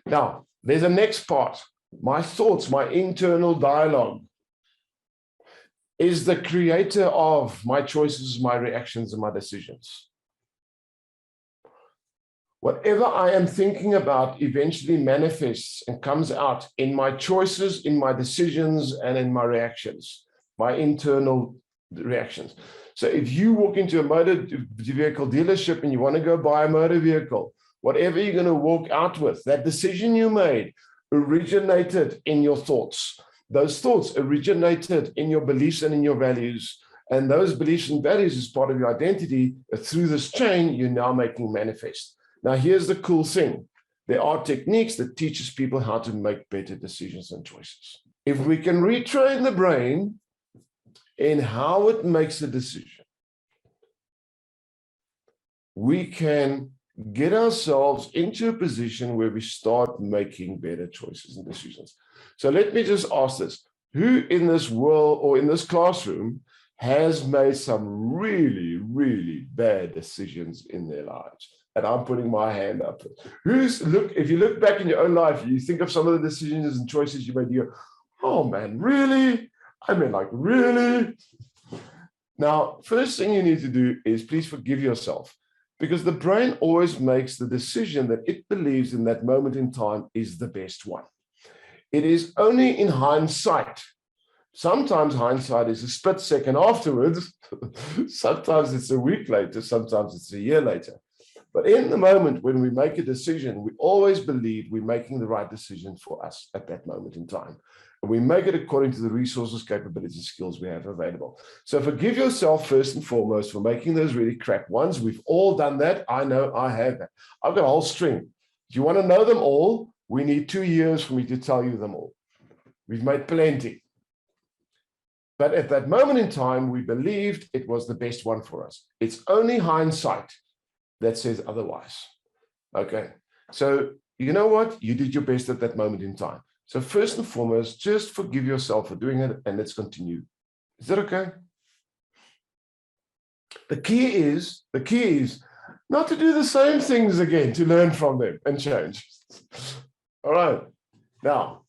Now, there's a next part. My thoughts, my internal dialogue, is the creator of my choices, my reactions, and my decisions. Whatever I am thinking about eventually manifests and comes out in my choices, in my decisions, and in my reactions, my internal reactions. So if you walk into a motor vehicle dealership and you want to go buy a motor vehicle, whatever you're going to walk out with, that decision you made originated in your thoughts. Those thoughts originated in your beliefs and in your values. And those beliefs and values as part of your identity, through this chain, you're now making manifest. Now, here's the cool thing. There are techniques that teaches people how to make better decisions and choices. If we can retrain the brain in how it makes a decision, we can get ourselves into a position where we start making better choices and decisions. So let me just ask this. Who in this world or in this classroom has made some really, really bad decisions in their lives? And I'm putting my hand up. If you look back in your own life, you think of some of the decisions and choices you made, you go, oh man, really? I mean, like, really? Now, first thing you need to do is please forgive yourself, because the brain always makes the decision that it believes in that moment in time is the best one. It is only in hindsight. Sometimes hindsight is a split second afterwards. Sometimes it's a week later. Sometimes it's a year later. But in the moment when we make a decision, we always believe we're making the right decision for us at that moment in time. And we make it according to the resources, capabilities, skills we have available. So forgive yourself first and foremost for making those really crap ones. We've all done that. I know I have that. I've got a whole string. If you want to know them all, we need 2 years for me to tell you them all. We've made plenty. But at that moment in time, we believed it was the best one for us. It's only hindsight that says otherwise. Okay, so you know what? You did your best at that moment in time. So first and foremost, just forgive yourself for doing it, and let's continue. Is that okay? The key is not to do the same things again, to learn from them and change. All right. Now,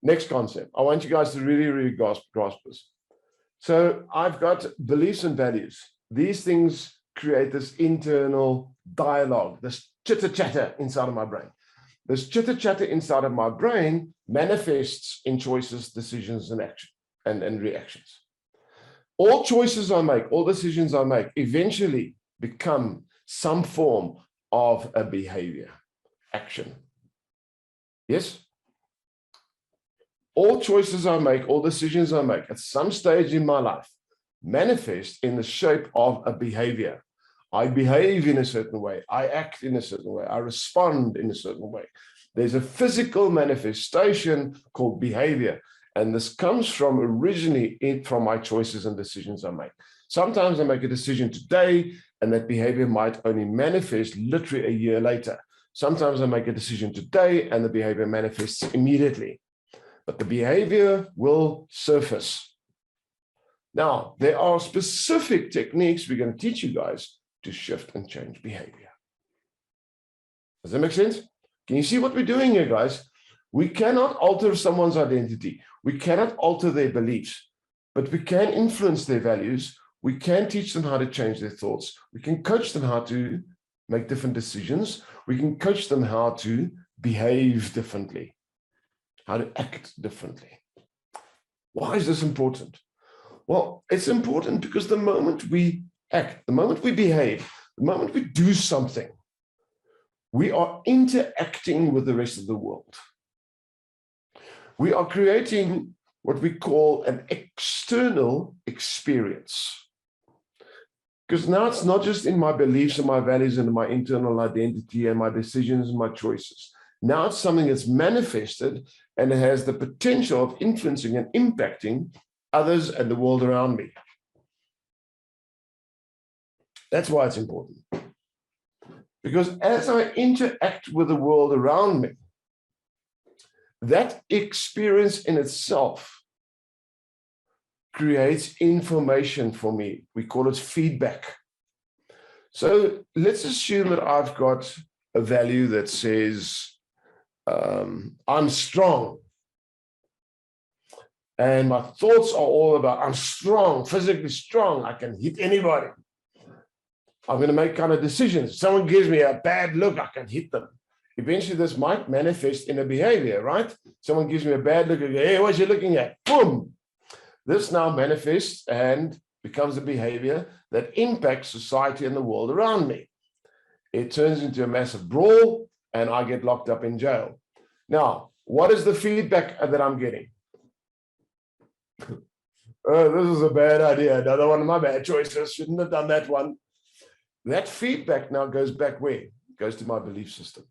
next concept. I want you guys to really, really grasp this. So I've got beliefs and values. These things create this internal dialogue, this chitter-chatter inside of my brain. This chitter-chatter inside of my brain manifests in choices, decisions, and action and reactions. All choices I make, all decisions I make eventually become some form of a behavior, action. Yes? All choices I make, all decisions I make at some stage in my life manifest in the shape of a behavior. I behave in a certain way. I act in a certain way. I respond in a certain way. There's a physical manifestation called behavior. And this comes from originally from my choices and decisions I make. Sometimes I make a decision today, and that behavior might only manifest literally a year later. Sometimes I make a decision today, and the behavior manifests immediately. But the behavior will surface. Now, there are specific techniques we're going to teach you guys to shift and change behavior. Does that make sense? Can you see what we're doing here, guys? We cannot alter someone's identity. We cannot alter their beliefs, but we can influence their values. We can teach them how to change their thoughts. We can coach them how to make different decisions. We can coach them how to behave differently, how to act differently. Why is this important? Well, it's important because the moment we act, the moment we behave, the moment we do something, we are interacting with the rest of the world. We are creating what we call an external experience. Because now it's not just in my beliefs and my values and my internal identity and my decisions and my choices. Now it's something that's manifested and it has the potential of influencing and impacting others and the world around me. That's why it's important. Because as I interact with the world around me, that experience in itself creates information for me. We call it feedback. So let's assume that I've got a value that says I'm strong. And my thoughts are all about, I'm strong, physically strong. I can hit anybody. I'm going to make kind of decisions. Someone gives me a bad look, I can hit them. Eventually, this might manifest in a behavior, right? Someone gives me a bad look, I go, hey, what are you looking at? Boom. This now manifests and becomes a behavior that impacts society and the world around me. It turns into a massive brawl, and I get locked up in jail. Now, what is the feedback that I'm getting? This is a bad idea. Another one of my bad choices. Shouldn't have done that one. That feedback now goes back where? It goes to my belief system.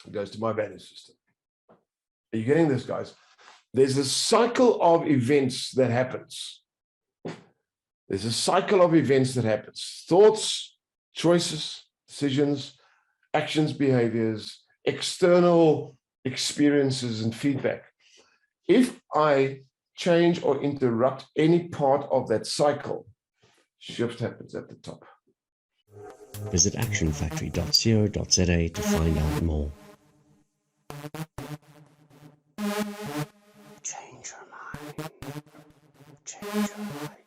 It goes to my value system. Are you getting this, guys? There's a cycle of events that happens. There's a cycle of events that happens. Thoughts, choices, decisions, actions, behaviors, external experiences, and feedback. If I change or interrupt any part of that cycle, shift happens at the top. Visit actionfactory.co.za to find out more. Change your mind. Change your life.